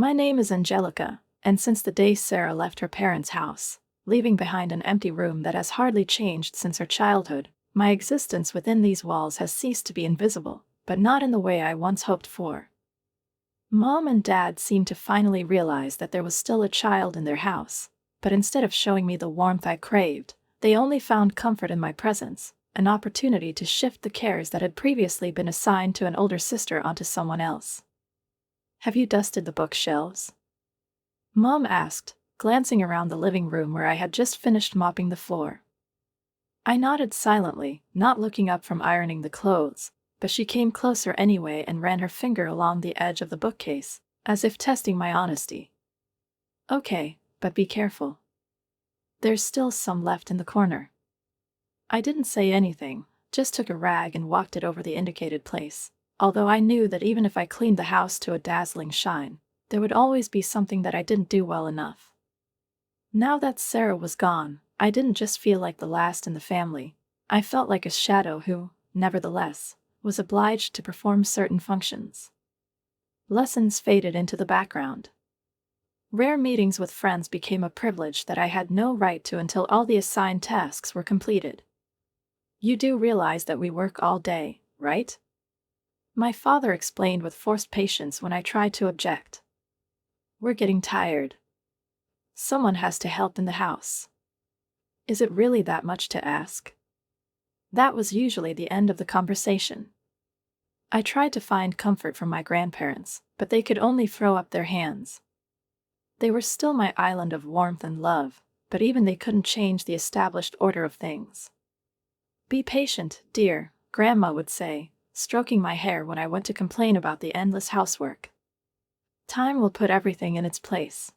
My name is Angelica, and since the day Sarah left her parents' house, leaving behind an empty room that has hardly changed since her childhood, my existence within these walls has ceased to be invisible, but not in the way I once hoped for. Mom and Dad seemed to finally realize that there was still a child in their house, but instead of showing me the warmth I craved, they only found comfort in my presence, an opportunity to shift the cares that had previously been assigned to an older sister onto someone else. "Have you dusted the bookshelves?" Mom asked, glancing around the living room where I had just finished mopping the floor. I nodded silently, not looking up from ironing the clothes, but she came closer anyway and ran her finger along the edge of the bookcase, as if testing my honesty. "Okay, but be careful. There's still some left in the corner." I didn't say anything, just took a rag and walked it over the indicated place, although I knew that even if I cleaned the house to a dazzling shine, there would always be something that I didn't do well enough. Now that Sarah was gone, I didn't just feel like the last in the family. I felt like a shadow who, nevertheless, was obliged to perform certain functions. Lessons faded into the background. Rare meetings with friends became a privilege that I had no right to until all the assigned tasks were completed. "You do realize that we work all day, right?" My father explained with forced patience when I tried to object. "We're getting tired. Someone has to help in the house. Is it really that much to ask?" That was usually the end of the conversation. I tried to find comfort from my grandparents, but they could only throw up their hands. They were still my island of warmth and love, but even they couldn't change the established order of things. "Be patient, dear," Grandma would say, stroking my hair when I went to complain about the endless housework. "Time will put everything in its place."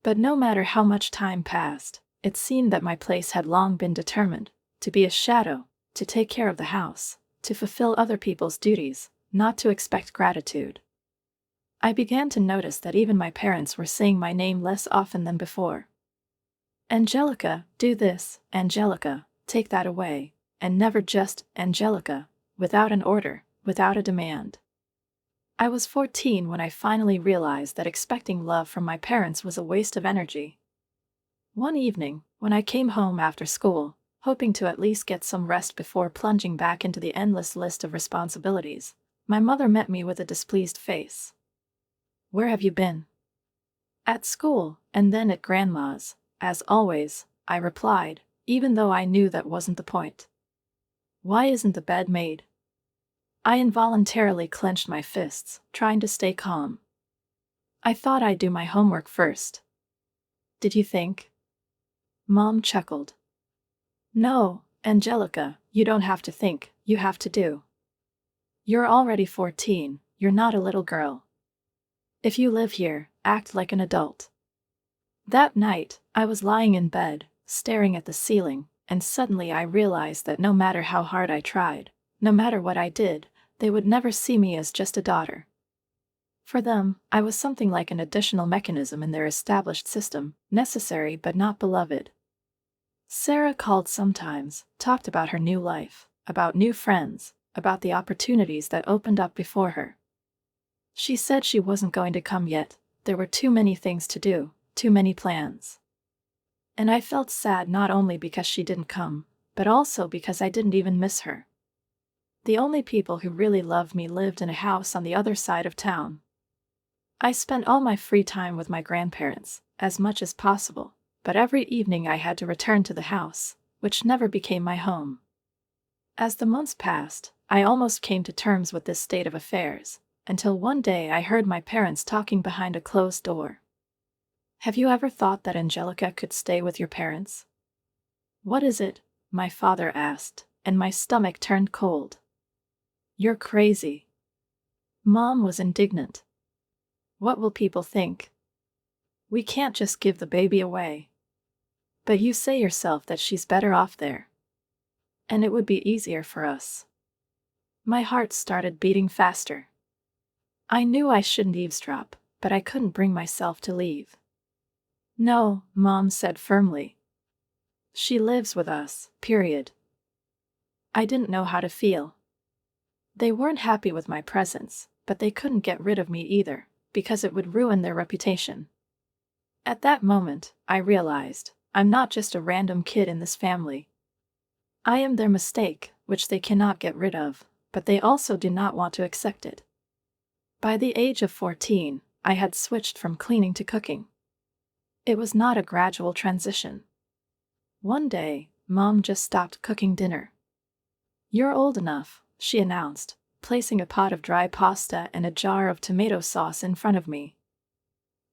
But no matter how much time passed, it seemed that my place had long been determined, to be a shadow, to take care of the house, to fulfill other people's duties, not to expect gratitude. I began to notice that even my parents were saying my name less often than before. "Angelica, do this, Angelica, take that away," and never just "Angelica," without an order, without a demand. I was 14 when I finally realized that expecting love from my parents was a waste of energy. One evening, when I came home after school, hoping to at least get some rest before plunging back into the endless list of responsibilities, my mother met me with a displeased face. "Where have you been?" "At school, and then at Grandma's, as always," I replied, even though I knew that wasn't the point. "Why isn't the bed made?" I involuntarily clenched my fists, trying to stay calm. "I thought I'd do my homework first." "Did you think?" Mom chuckled. "No, Angelica, you don't have to think, you have to do. You're already 14, you're not a little girl. If you live here, act like an adult." That night, I was lying in bed, staring at the ceiling, and suddenly I realized that no matter how hard I tried, no matter what I did, they would never see me as just a daughter. For them, I was something like an additional mechanism in their established system, necessary but not beloved. Sarah called sometimes, talked about her new life, about new friends, about the opportunities that opened up before her. She said she wasn't going to come yet, there were too many things to do, too many plans. And I felt sad not only because she didn't come, but also because I didn't even miss her. The only people who really loved me lived in a house on the other side of town. I spent all my free time with my grandparents, as much as possible, but every evening I had to return to the house, which never became my home. As the months passed, I almost came to terms with this state of affairs, until one day I heard my parents talking behind a closed door. "Have you ever thought that Angelica could stay with your parents?" "What is it?" my father asked, and my stomach turned cold. "You're crazy." Mom was indignant. "What will people think? We can't just give the baby away." "But you say yourself that she's better off there. And it would be easier for us." My heart started beating faster. I knew I shouldn't eavesdrop, but I couldn't bring myself to leave. "No," Mom said firmly. "She lives with us, period." I didn't know how to feel. They weren't happy with my presence, but they couldn't get rid of me either, because it would ruin their reputation. At that moment, I realized, I'm not just a random kid in this family. I am their mistake, which they cannot get rid of, but they also do not want to accept it. By the age of 14, I had switched from cleaning to cooking. It was not a gradual transition. One day, Mom just stopped cooking dinner. "You're old enough," she announced, placing a pot of dry pasta and a jar of tomato sauce in front of me.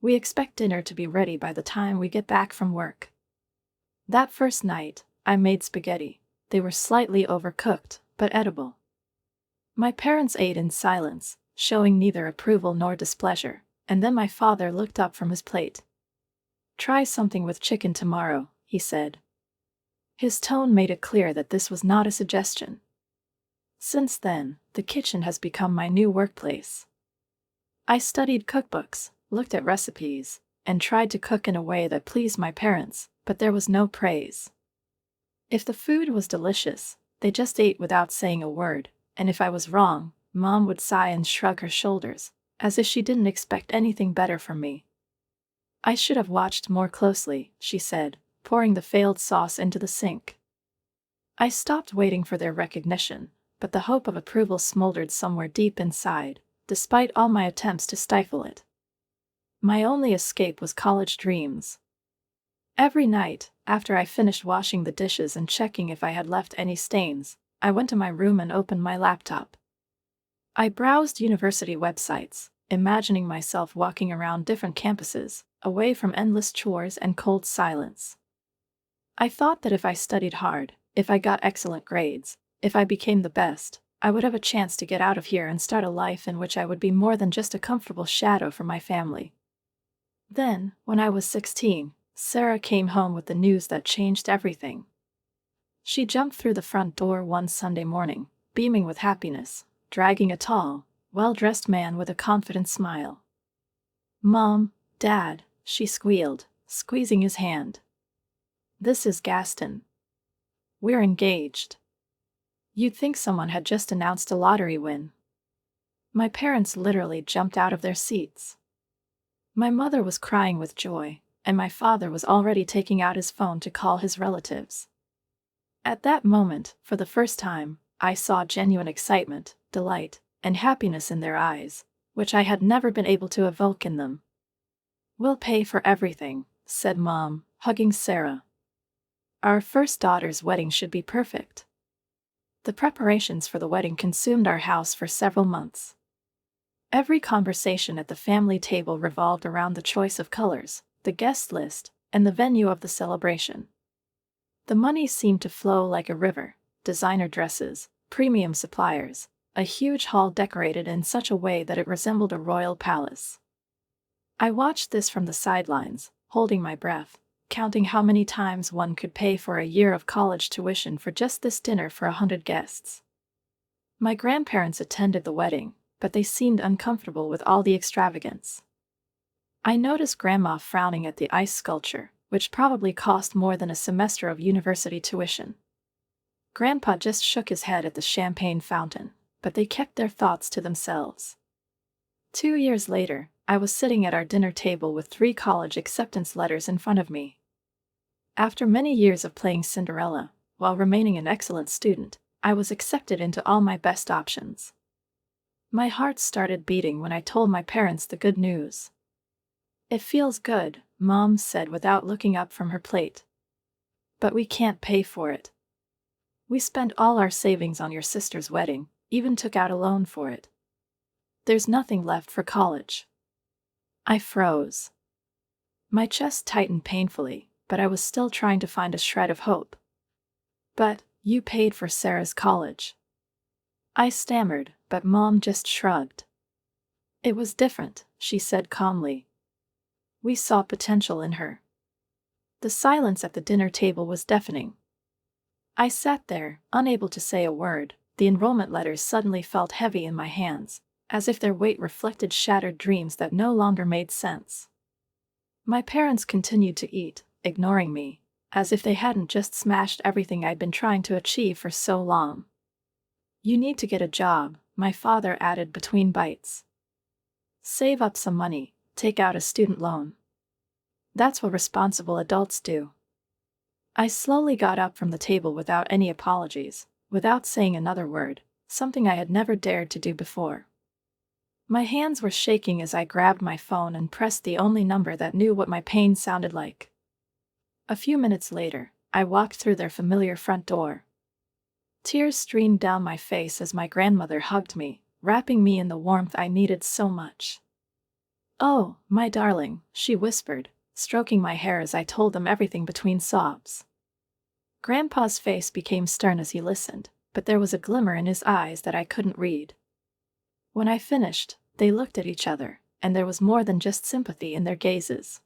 "We expect dinner to be ready by the time we get back from work." That first night, I made spaghetti. They were slightly overcooked, but edible. My parents ate in silence, showing neither approval nor displeasure, and then my father looked up from his plate. "Try something with chicken tomorrow," he said. His tone made it clear that this was not a suggestion. Since then, the kitchen has become my new workplace. I studied cookbooks, looked at recipes, and tried to cook in a way that pleased my parents, but there was no praise. If the food was delicious, they just ate without saying a word, and if I was wrong, Mom would sigh and shrug her shoulders, as if she didn't expect anything better from me. "I should have watched more closely," she said, pouring the failed sauce into the sink. I stopped waiting for their recognition, but the hope of approval smoldered somewhere deep inside, despite all my attempts to stifle it. My only escape was college dreams. Every night, after I finished washing the dishes and checking if I had left any stains, I went to my room and opened my laptop. I browsed university websites, imagining myself walking around different campuses, away from endless chores and cold silence. I thought that if I studied hard, if I got excellent grades, if I became the best, I would have a chance to get out of here and start a life in which I would be more than just a comfortable shadow for my family. Then, when I was 16, Sarah came home with the news that changed everything. She jumped through the front door one Sunday morning, beaming with happiness, dragging a tall, well-dressed man with a confident smile. "Mom, Dad," she squealed, squeezing his hand. "This is Gaston. We're engaged." You'd think someone had just announced a lottery win. My parents literally jumped out of their seats. My mother was crying with joy, and my father was already taking out his phone to call his relatives. At that moment, for the first time, I saw genuine excitement, delight, and happiness in their eyes, which I had never been able to evoke in them. "We'll pay for everything," said Mom, hugging Sarah. "Our first daughter's wedding should be perfect." The preparations for the wedding consumed our house for several months. Every conversation at the family table revolved around the choice of colors, the guest list, and the venue of the celebration. The money seemed to flow like a river: designer dresses, premium suppliers, a huge hall decorated in such a way that it resembled a royal palace. I watched this from the sidelines, holding my breath, counting how many times one could pay for a year of college tuition for just this dinner for 100 guests. My grandparents attended the wedding, but they seemed uncomfortable with all the extravagance. I noticed Grandma frowning at the ice sculpture, which probably cost more than a semester of university tuition. Grandpa just shook his head at the champagne fountain, but they kept their thoughts to themselves. 2 years later, I was sitting at our dinner table with 3 college acceptance letters in front of me. After many years of playing Cinderella, while remaining an excellent student, I was accepted into all my best options. My heart started beating when I told my parents the good news. "It feels good," Mom said without looking up from her plate. "But we can't pay for it. We spent all our savings on your sister's wedding, even took out a loan for it. There's nothing left for college." I froze. My chest tightened painfully, but I was still trying to find a shred of hope. "But you paid for Sarah's college." I stammered, but Mom just shrugged. "It was different," she said calmly. "We saw potential in her." The silence at the dinner table was deafening. I sat there, unable to say a word. The enrollment letters suddenly felt heavy in my hands, as if their weight reflected shattered dreams that no longer made sense. My parents continued to eat, ignoring me, as if they hadn't just smashed everything I'd been trying to achieve for so long. "You need to get a job," my father added between bites. Save up some money, take out a student loan. That's what responsible adults do. I slowly got up from the table without any apologies, without saying another word, something I had never dared to do before. My hands were shaking as I grabbed my phone and pressed the only number that knew what my pain sounded like. A few minutes later, I walked through their familiar front door. Tears streamed down my face as my grandmother hugged me, wrapping me in the warmth I needed so much. "Oh, my darling," she whispered, stroking my hair as I told them everything between sobs. Grandpa's face became stern as he listened, but there was a glimmer in his eyes that I couldn't read. When I finished, they looked at each other, and there was more than just sympathy in their gazes.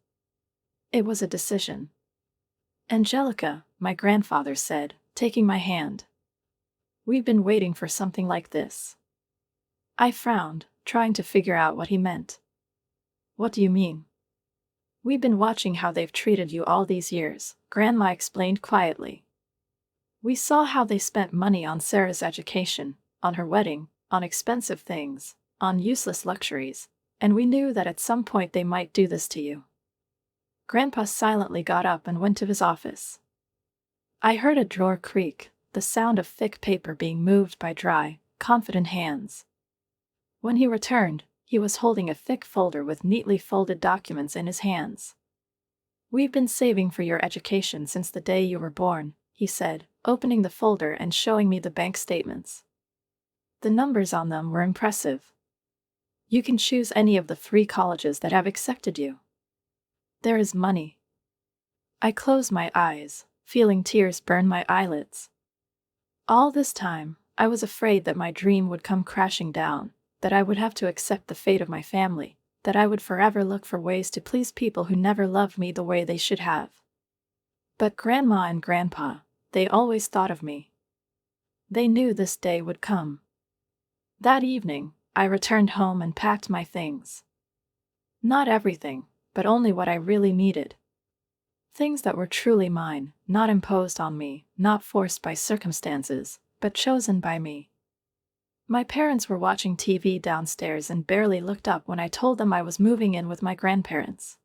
It was a decision. "Angelica," my grandfather said, taking my hand. "We've been waiting for something like this." I frowned, trying to figure out what he meant. "What do you mean?" "We've been watching how they've treated you all these years," Grandma explained quietly. "We saw how they spent money on Sarah's education, on her wedding, on expensive things, on useless luxuries, and we knew that at some point they might do this to you." Grandpa silently got up and went to his office. I heard a drawer creak, the sound of thick paper being moved by dry, confident hands. When he returned, he was holding a thick folder with neatly folded documents in his hands. "We've been saving for your education since the day you were born," he said, opening the folder and showing me the bank statements. The numbers on them were impressive. "You can choose any of the 3 colleges that have accepted you. There is money." I closed my eyes, feeling tears burn my eyelids. All this time, I was afraid that my dream would come crashing down, that I would have to accept the fate of my family, that I would forever look for ways to please people who never loved me the way they should have. But Grandma and Grandpa, they always thought of me. They knew this day would come. That evening, I returned home and packed my things. Not everything, but only what I really needed. Things that were truly mine, not imposed on me, not forced by circumstances, but chosen by me. My parents were watching TV downstairs and barely looked up when I told them I was moving in with my grandparents.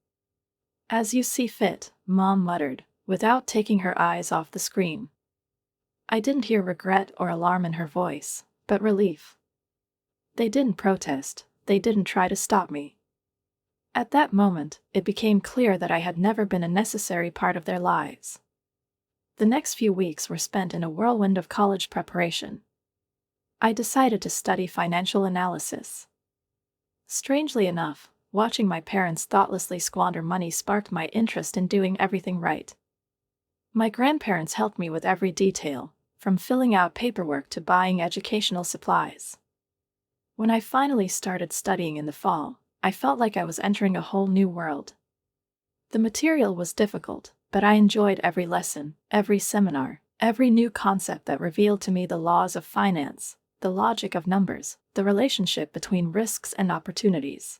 "As you see fit," Mom muttered, without taking her eyes off the screen. I didn't hear regret or alarm in her voice, but relief. They didn't protest, they didn't try to stop me. At that moment, it became clear that I had never been a necessary part of their lives. The next few weeks were spent in a whirlwind of college preparation. I decided to study financial analysis. Strangely enough, watching my parents thoughtlessly squander money sparked my interest in doing everything right. My grandparents helped me with every detail, from filling out paperwork to buying educational supplies. When I finally started studying in the fall, I felt like I was entering a whole new world. The material was difficult, but I enjoyed every lesson, every seminar, every new concept that revealed to me the laws of finance, the logic of numbers, the relationship between risks and opportunities.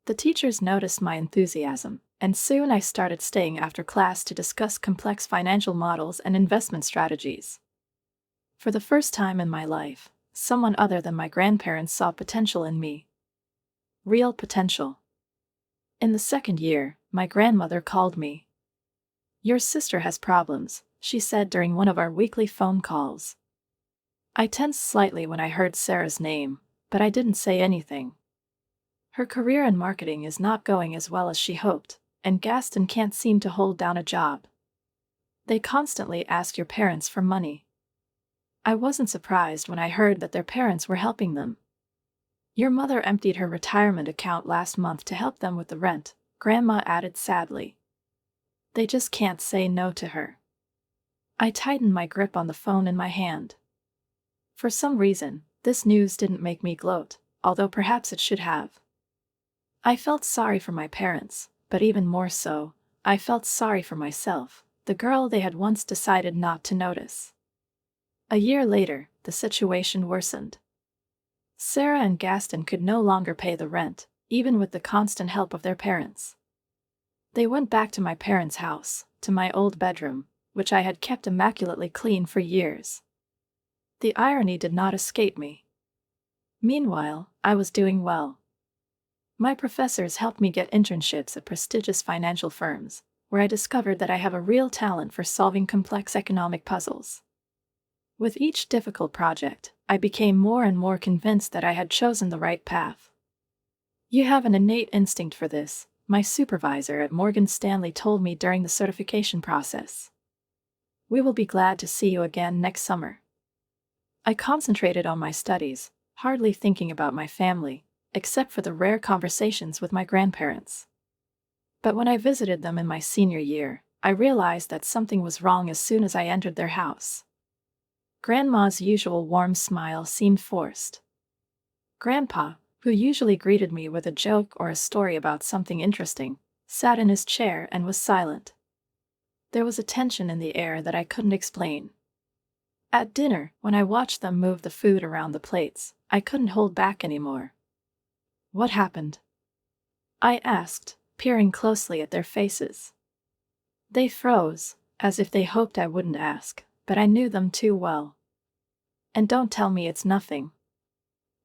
The teachers noticed my enthusiasm, and soon I started staying after class to discuss complex financial models and investment strategies. For the first time in my life, someone other than my grandparents saw potential in me. Real potential. In the second year, my grandmother called me. "Your sister has problems," she said during one of our weekly phone calls. I tensed slightly when I heard Sarah's name, but I didn't say anything. Her career in marketing is not going as well as she hoped, and Gaston can't seem to hold down a job. They constantly ask your parents for money. I wasn't surprised when I heard that their parents were helping them. "Your mother emptied her retirement account last month to help them with the rent," Grandma added sadly. "They just can't say no to her." I tightened my grip on the phone in my hand. For some reason, this news didn't make me gloat, although perhaps it should have. I felt sorry for my parents, but even more so, I felt sorry for myself, the girl they had once decided not to notice. A year later, the situation worsened. Sarah and Gaston could no longer pay the rent, even with the constant help of their parents. They went back to my parents' house, to my old bedroom, which I had kept immaculately clean for years. The irony did not escape me. Meanwhile, I was doing well. My professors helped me get internships at prestigious financial firms, where I discovered that I have a real talent for solving complex economic puzzles. With each difficult project, I became more and more convinced that I had chosen the right path. You have an innate instinct for this, my supervisor at Morgan Stanley told me during the certification process. We will be glad to see you again next summer. I concentrated on my studies, hardly thinking about my family, except for the rare conversations with my grandparents. But when I visited them in my senior year, I realized that something was wrong as soon as I entered their house. Grandma's usual warm smile seemed forced. Grandpa, who usually greeted me with a joke or a story about something interesting, sat in his chair and was silent. There was a tension in the air that I couldn't explain. At dinner, when I watched them move the food around the plates, I couldn't hold back anymore. What happened? I asked, peering closely at their faces. They froze, as if they hoped I wouldn't ask, but I knew them too well. And don't tell me it's nothing.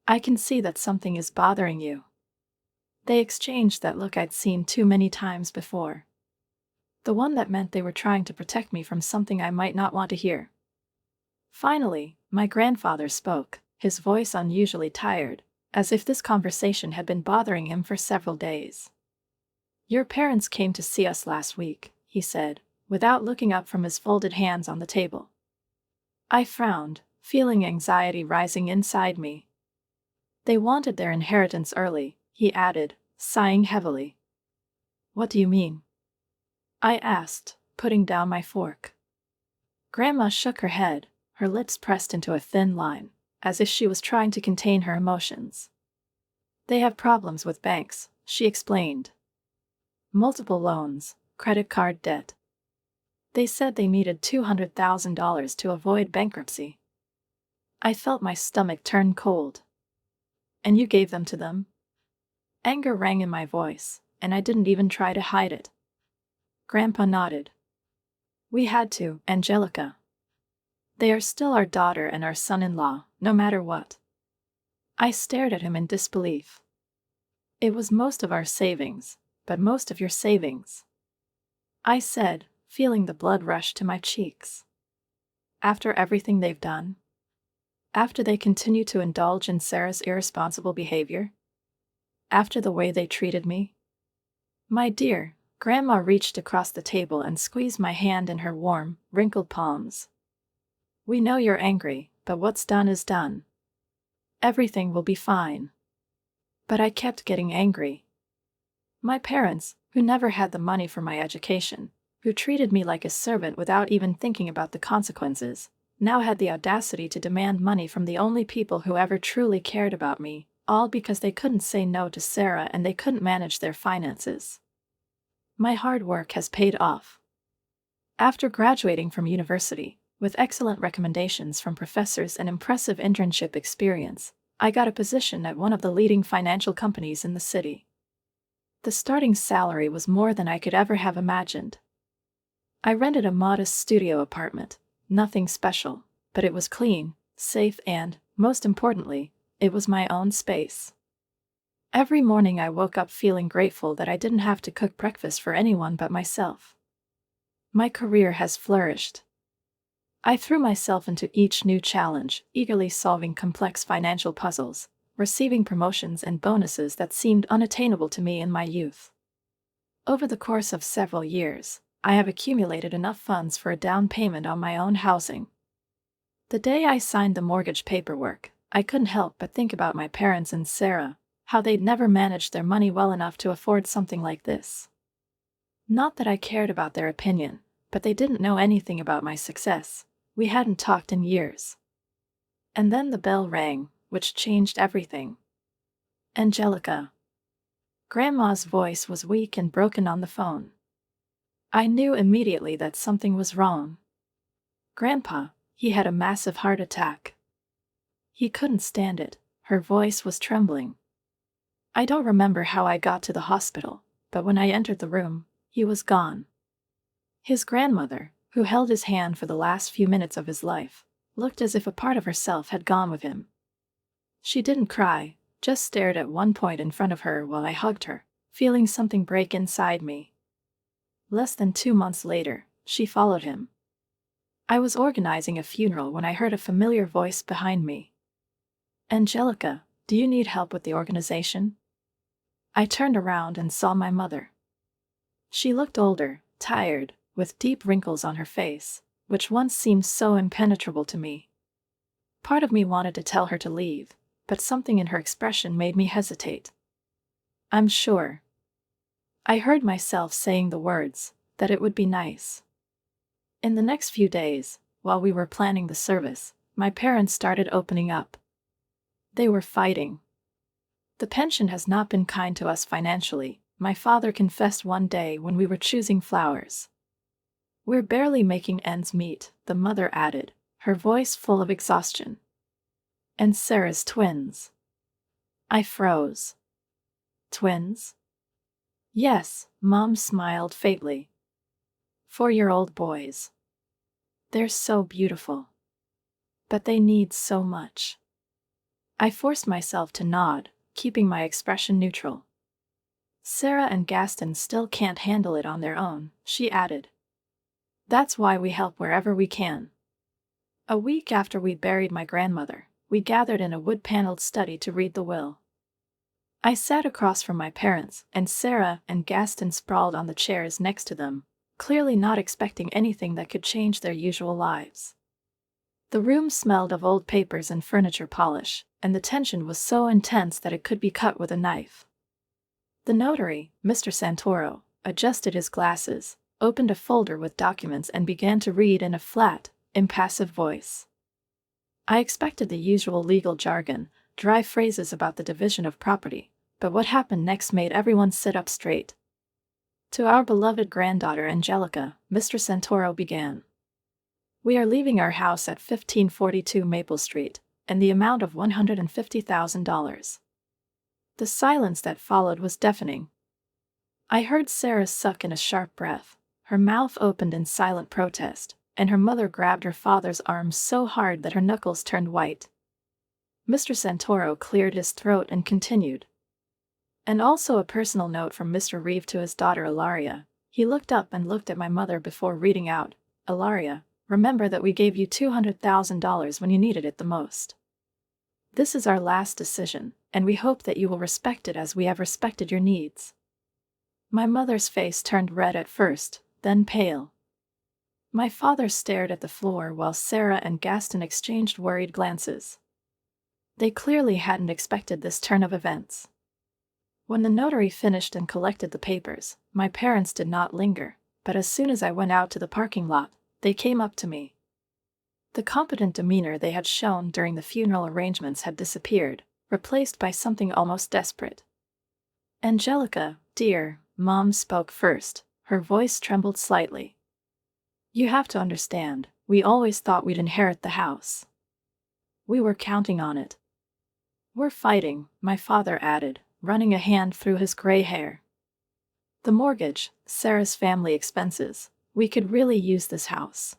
I can see that something is bothering you. They exchanged that look I'd seen too many times before. The one that meant they were trying to protect me from something I might not want to hear. Finally, my grandfather spoke, his voice unusually tired, as if this conversation had been bothering him for several days. Your parents came to see us last week, he said, without looking up from his folded hands on the table. I frowned, feeling anxiety rising inside me. They wanted their inheritance early, he added, sighing heavily. What do you mean? I asked, putting down my fork. Grandma shook her head, her lips pressed into a thin line, as if she was trying to contain her emotions. They have problems with banks, she explained. Multiple loans, credit card debt. They said they needed $200,000 to avoid bankruptcy. I felt my stomach turn cold. And you gave them to them? Anger rang in my voice, and I didn't even try to hide it. Grandpa nodded. We had to, Angelica. They are still our daughter and our son-in-law, no matter what. I stared at him in disbelief. It was most of our savings, but most of your savings. I said, feeling the blood rush to my cheeks. After everything they've done? After they continue to indulge in Sarah's irresponsible behavior? After the way they treated me? My dear, Grandma reached across the table and squeezed my hand in her warm, wrinkled palms. We know you're angry, but what's done is done. Everything will be fine. But I kept getting angry. My parents, who never had the money for my education, who treated me like a servant without even thinking about the consequences, now had the audacity to demand money from the only people who ever truly cared about me, all because they couldn't say no to Sarah and they couldn't manage their finances. My hard work has paid off. After graduating from university, with excellent recommendations from professors and impressive internship experience, I got a position at one of the leading financial companies in the city. The starting salary was more than I could ever have imagined. I rented a modest studio apartment, nothing special, but it was clean, safe and, most importantly, it was my own space. Every morning I woke up feeling grateful that I didn't have to cook breakfast for anyone but myself. My career has flourished. I threw myself into each new challenge, eagerly solving complex financial puzzles, receiving promotions and bonuses that seemed unattainable to me in my youth. Over the course of several years, I have accumulated enough funds for a down payment on my own housing. The day I signed the mortgage paperwork, I couldn't help but think about my parents and Sarah, how they'd never managed their money well enough to afford something like this. Not that I cared about their opinion, but they didn't know anything about my success. We hadn't talked in years. And then the bell rang, which changed everything. Angelica. Grandma's voice was weak and broken on the phone. I knew immediately that something was wrong. Grandpa, he had a massive heart attack. He couldn't stand it, her voice was trembling. I don't remember how I got to the hospital, but when I entered the room, he was gone. His grandmother, who held his hand for the last few minutes of his life, looked as if a part of herself had gone with him. She didn't cry, just stared at one point in front of her while I hugged her, feeling something break inside me. Less than 2 months later, she followed him. I was organizing a funeral when I heard a familiar voice behind me. "Angelica, do you need help with the organization?" I turned around and saw my mother. She looked older, tired, with deep wrinkles on her face, which once seemed so impenetrable to me. Part of me wanted to tell her to leave, but something in her expression made me hesitate. "I'm sure." I heard myself saying the words, that it would be nice. In the next few days, while we were planning the service, my parents started opening up. They were fighting. "The pension has not been kind to us financially," my father confessed one day when we were choosing flowers. "We're barely making ends meet," the mother added, her voice full of exhaustion. "And Sarah's twins." I froze. "Twins?" "Yes," Mom smiled faintly. 4-year-old boys. "They're so beautiful. But they need so much." I forced myself to nod, keeping my expression neutral. "Sarah and Gaston still can't handle it on their own," she added. "That's why we help wherever we can." A week after we buried my grandmother, we gathered in a wood-paneled study to read the will. I sat across from my parents, and Sarah and Gaston sprawled on the chairs next to them, clearly not expecting anything that could change their usual lives. The room smelled of old papers and furniture polish, and the tension was so intense that it could be cut with a knife. The notary, Mr. Santoro, adjusted his glasses, opened a folder with documents and began to read in a flat, impassive voice. I expected the usual legal jargon, dry phrases about the division of property, but what happened next made everyone sit up straight. "To our beloved granddaughter Angelica," Mr. Santoro began. "We are leaving our house at 1542 Maple Street, and the amount of $150,000. The silence that followed was deafening. I heard Sarah suck in a sharp breath, her mouth opened in silent protest, and her mother grabbed her father's arm so hard that her knuckles turned white. Mr. Santoro cleared his throat and continued. "And also a personal note from Mr. Reeve to his daughter Ilaria." He looked up and looked at my mother before reading out, "Ilaria, remember that we gave you $200,000 when you needed it the most. This is our last decision, and we hope that you will respect it as we have respected your needs." My mother's face turned red at first, then pale. My father stared at the floor while Sarah and Gaston exchanged worried glances. They clearly hadn't expected this turn of events. When the notary finished and collected the papers, my parents did not linger, but as soon as I went out to the parking lot, they came up to me. The competent demeanor they had shown during the funeral arrangements had disappeared, replaced by something almost desperate. "Angelica, dear," Mom spoke first, her voice trembled slightly. "You have to understand, we always thought we'd inherit the house. We were counting on it." "We're fighting," my father added, running a hand through his gray hair. "The mortgage, Sarah's family expenses, we could really use this house."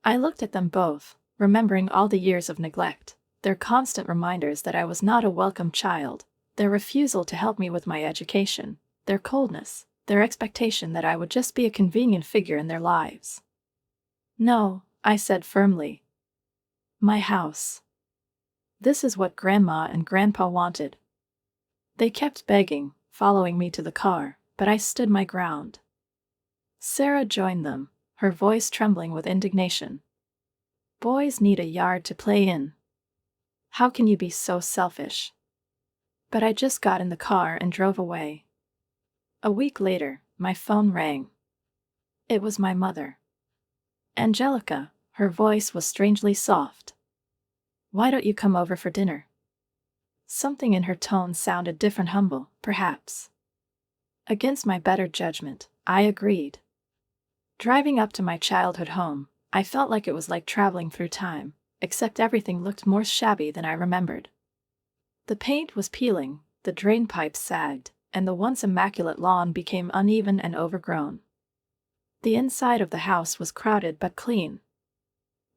I looked at them both, remembering all the years of neglect, their constant reminders that I was not a welcome child, their refusal to help me with my education, their coldness, their expectation that I would just be a convenient figure in their lives. "No," I said firmly. "My house. This is what Grandma and Grandpa wanted." They kept begging, following me to the car, but I stood my ground. Sarah joined them, her voice trembling with indignation. "Boys need a yard to play in. How can you be so selfish?" But I just got in the car and drove away. A week later, my phone rang. It was my mother. "Angelica," her voice was strangely soft. "Why don't you come over for dinner?" Something in her tone sounded different, humble, perhaps. Against my better judgment, I agreed. Driving up to my childhood home, I felt like it was like traveling through time, except everything looked more shabby than I remembered. The paint was peeling, the drain pipes sagged, and the once immaculate lawn became uneven and overgrown. The inside of the house was crowded but clean.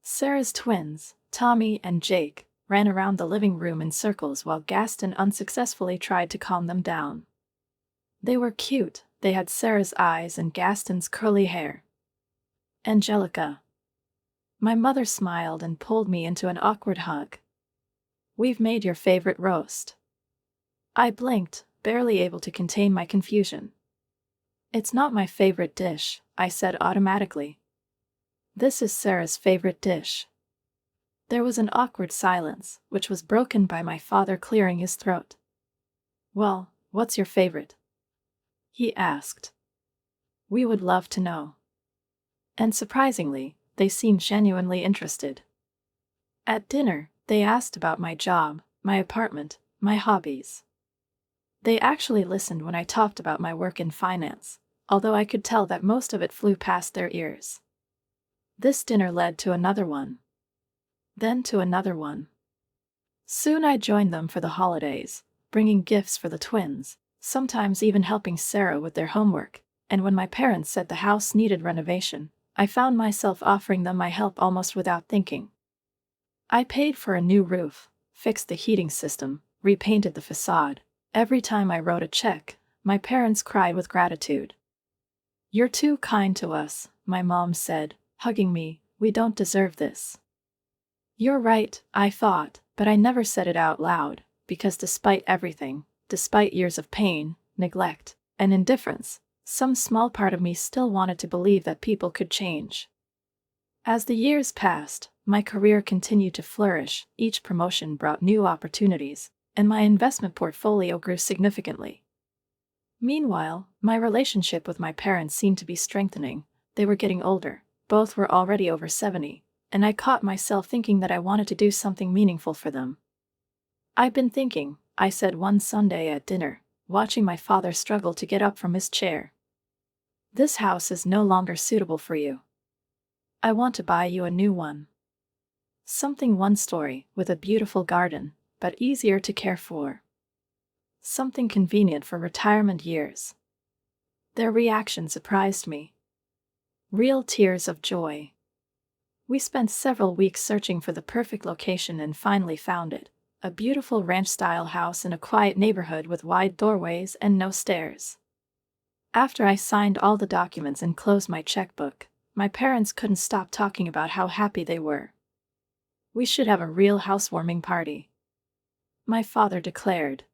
Sarah's twins, Tommy and Jake, ran around the living room in circles while Gaston unsuccessfully tried to calm them down. They were cute. They had Sarah's eyes and Gaston's curly hair. Angelica. My mother smiled and pulled me into an awkward hug. We've made your favorite roast. I blinked, barely able to contain my confusion. It's not my favorite dish, I said automatically. This is Sarah's favorite dish. There was an awkward silence, which was broken by my father clearing his throat. Well, what's your favorite? He asked. We would love to know. And surprisingly, they seemed genuinely interested. At dinner, they asked about my job, my apartment, my hobbies. They actually listened when I talked about my work in finance, although I could tell that most of it flew past their ears. This dinner led to another one. Then to another one. Soon I joined them for the holidays, bringing gifts for the twins, sometimes even helping Sarah with their homework, and when my parents said the house needed renovation, I found myself offering them my help almost without thinking. I paid for a new roof, fixed the heating system, repainted the facade. Every time I wrote a check, my parents cried with gratitude. You're too kind to us, my mom said, hugging me. We don't deserve this. You're right, I thought, but I never said it out loud, because despite everything, despite years of pain, neglect, and indifference, some small part of me still wanted to believe that people could change. As the years passed, my career continued to flourish. Each promotion brought new opportunities, and my investment portfolio grew significantly. Meanwhile, my relationship with my parents seemed to be strengthening. They were getting older, both were already over 70, and I caught myself thinking that I wanted to do something meaningful for them. I've been thinking, I said one Sunday at dinner, watching my father struggle to get up from his chair. This house is no longer suitable for you. I want to buy you a new one. Something one-story, with a beautiful garden, but easier to care for. Something convenient for retirement years. Their reaction surprised me. Real tears of joy. We spent several weeks searching for the perfect location and finally found it, a beautiful ranch-style house in a quiet neighborhood with wide doorways and no stairs. After I signed all the documents and closed my checkbook, my parents couldn't stop talking about how happy they were. We should have a real housewarming party, my father declared.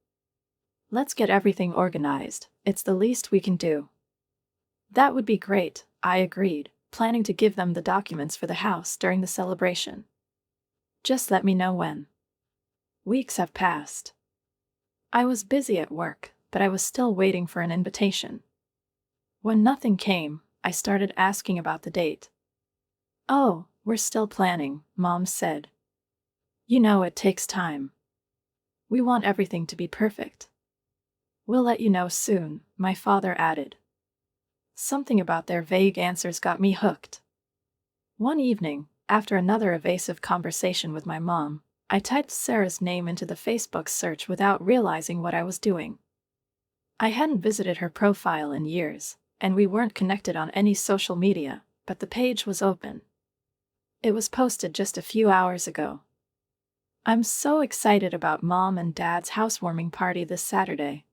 Let's get everything organized, it's the least we can do. That would be great, I agreed, planning to give them the documents for the house during the celebration. Just let me know when. Weeks have passed. I was busy at work, but I was still waiting for an invitation. When nothing came, I started asking about the date. Oh, we're still planning, Mom said. You know it takes time. We want everything to be perfect. We'll let you know soon, my father added. Something about their vague answers got me hooked. One evening, after another evasive conversation with my mom, I typed Sarah's name into the Facebook search without realizing what I was doing. I hadn't visited her profile in years, and we weren't connected on any social media, but the page was open. It was posted just a few hours ago. I'm so excited about Mom and Dad's housewarming party this Saturday.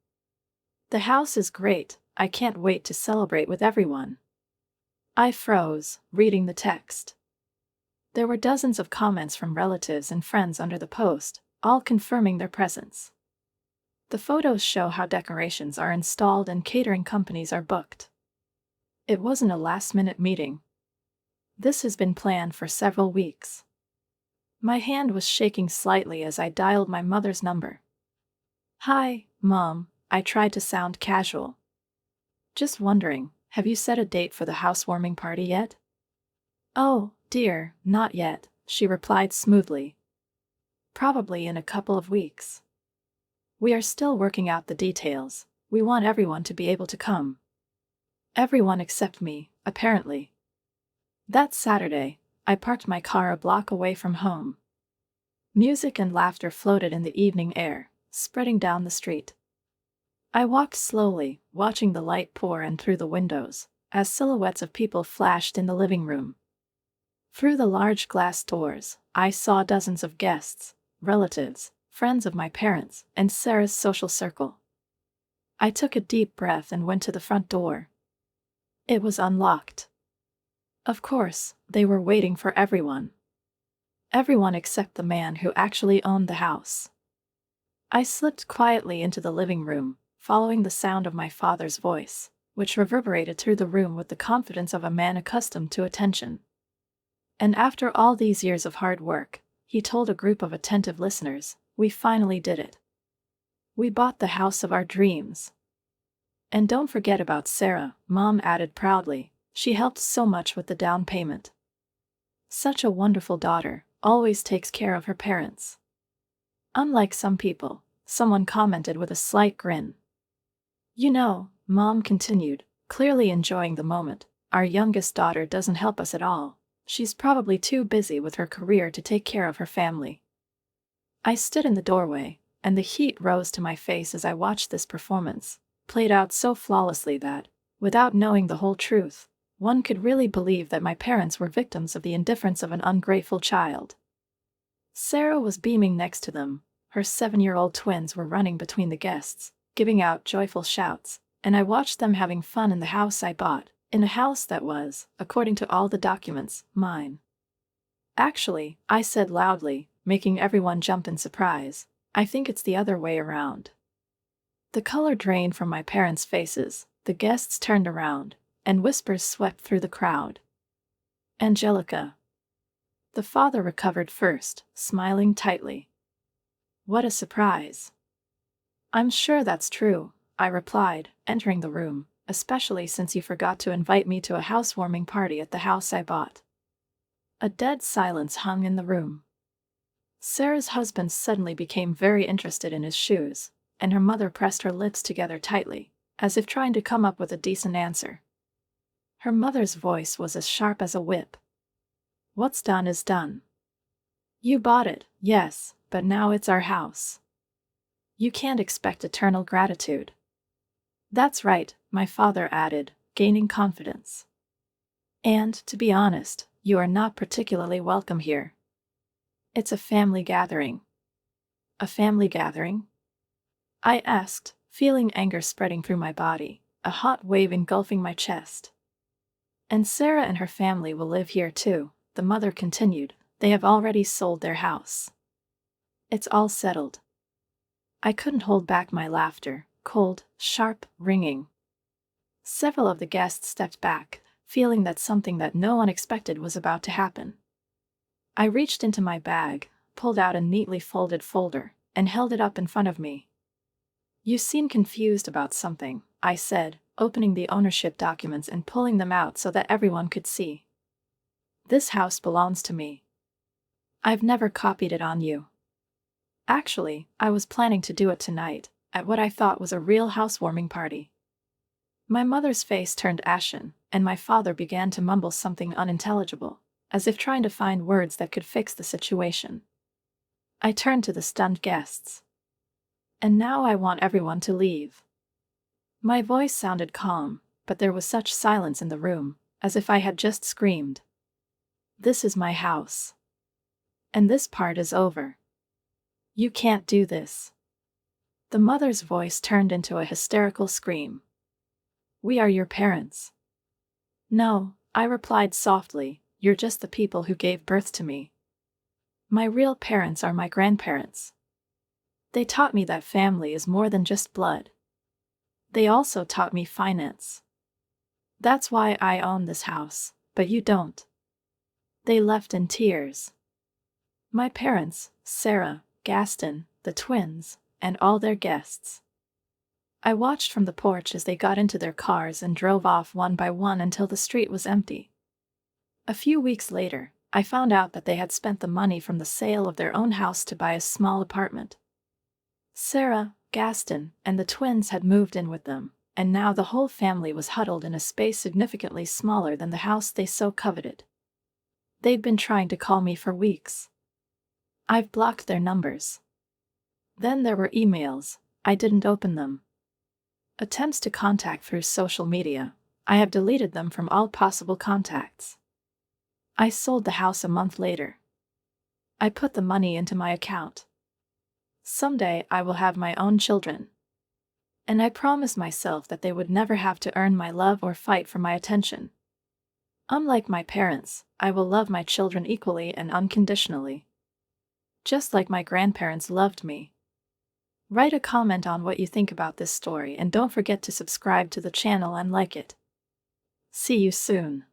The house is great, I can't wait to celebrate with everyone. I froze, reading the text. There were dozens of comments from relatives and friends under the post, all confirming their presence. The photos show how decorations are installed and catering companies are booked. It wasn't a last-minute meeting. This has been planned for several weeks. My hand was shaking slightly as I dialed my mother's number. Hi, Mom, I tried to sound casual. Just wondering, have you set a date for the housewarming party yet? Oh, dear, not yet, she replied smoothly. Probably in a couple of weeks. We are still working out the details. We want everyone to be able to come. Everyone except me, apparently. That Saturday, I parked my car a block away from home. Music and laughter floated in the evening air, spreading down the street. I walked slowly, watching the light pour in through the windows, as silhouettes of people flashed in the living room. Through the large glass doors, I saw dozens of guests, relatives, friends of my parents, and Sarah's social circle. I took a deep breath and went to the front door. It was unlocked. Of course, they were waiting for everyone. Everyone except the man who actually owned the house. I slipped quietly into the living room, following the sound of my father's voice, which reverberated through the room with the confidence of a man accustomed to attention. And after all these years of hard work, he told a group of attentive listeners, we finally did it. We bought the house of our dreams. And don't forget about Sarah, Mom added proudly. She helped so much with the down payment. Such a wonderful daughter, always takes care of her parents. Unlike some people, someone commented with a slight grin. You know, Mom continued, clearly enjoying the moment, our youngest daughter doesn't help us at all. She's probably too busy with her career to take care of her family. I stood in the doorway, and the heat rose to my face as I watched this performance, played out so flawlessly that, without knowing the whole truth, one could really believe that my parents were victims of the indifference of an ungrateful child. Sarah was beaming next to them. Her 7-year-old twins were running between the guests, giving out joyful shouts, and I watched them having fun in the house I bought, in a house that was, according to all the documents, mine. Actually, I said loudly, making everyone jump in surprise, I think it's the other way around. The color drained from my parents' faces, the guests turned around, and whispers swept through the crowd. Angelica. The father recovered first, smiling tightly. What a surprise. I'm sure that's true, I replied, entering the room, especially since you forgot to invite me to a housewarming party at the house I bought. A dead silence hung in the room. Sarah's husband suddenly became very interested in his shoes, and her mother pressed her lips together tightly, as if trying to come up with a decent answer. Her mother's voice was as sharp as a whip. What's done is done. You bought it, yes, but now it's our house. You can't expect eternal gratitude. That's right, my father added, gaining confidence. And, to be honest, you are not particularly welcome here. It's a family gathering. A family gathering? I asked, feeling anger spreading through my body, a hot wave engulfing my chest. And Sarah and her family will live here too, the mother continued. They have already sold their house. It's all settled. I couldn't hold back my laughter, cold, sharp, ringing. Several of the guests stepped back, feeling that something that no one expected was about to happen. I reached into my bag, pulled out a neatly folded folder, and held it up in front of me. You seem confused about something, I said, opening the ownership documents and pulling them out so that everyone could see. This house belongs to me. I've never copied it on you. Actually, I was planning to do it tonight, at what I thought was a real housewarming party. My mother's face turned ashen, and my father began to mumble something unintelligible, as if trying to find words that could fix the situation. I turned to the stunned guests. And now I want everyone to leave. My voice sounded calm, but there was such silence in the room, as if I had just screamed. This is my house. And this part is over. You can't do this. The mother's voice turned into a hysterical scream. We are your parents. No, I replied softly, you're just the people who gave birth to me. My real parents are my grandparents. They taught me that family is more than just blood. They also taught me finance. That's why I own this house, but you don't. They left in tears. My parents, Sarah, Gaston, the twins, and all their guests. I watched from the porch as they got into their cars and drove off one by one until the street was empty. A few weeks later, I found out that they had spent the money from the sale of their own house to buy a small apartment. Sarah, Gaston, and the twins had moved in with them, and now the whole family was huddled in a space significantly smaller than the house they so coveted. They'd been trying to call me for weeks. I've blocked their numbers. Then there were emails. I didn't open them. Attempts to contact through social media. I have deleted them from all possible contacts. I sold the house a month later. I put the money into my account, Someday I will have my own children. And I promised myself that they would never have to earn my love or fight for my attention. Unlike my parents, I will love my children equally and unconditionally. Just like my grandparents loved me. Write a comment on what you think about this story and don't forget to subscribe to the channel and like it. See you soon.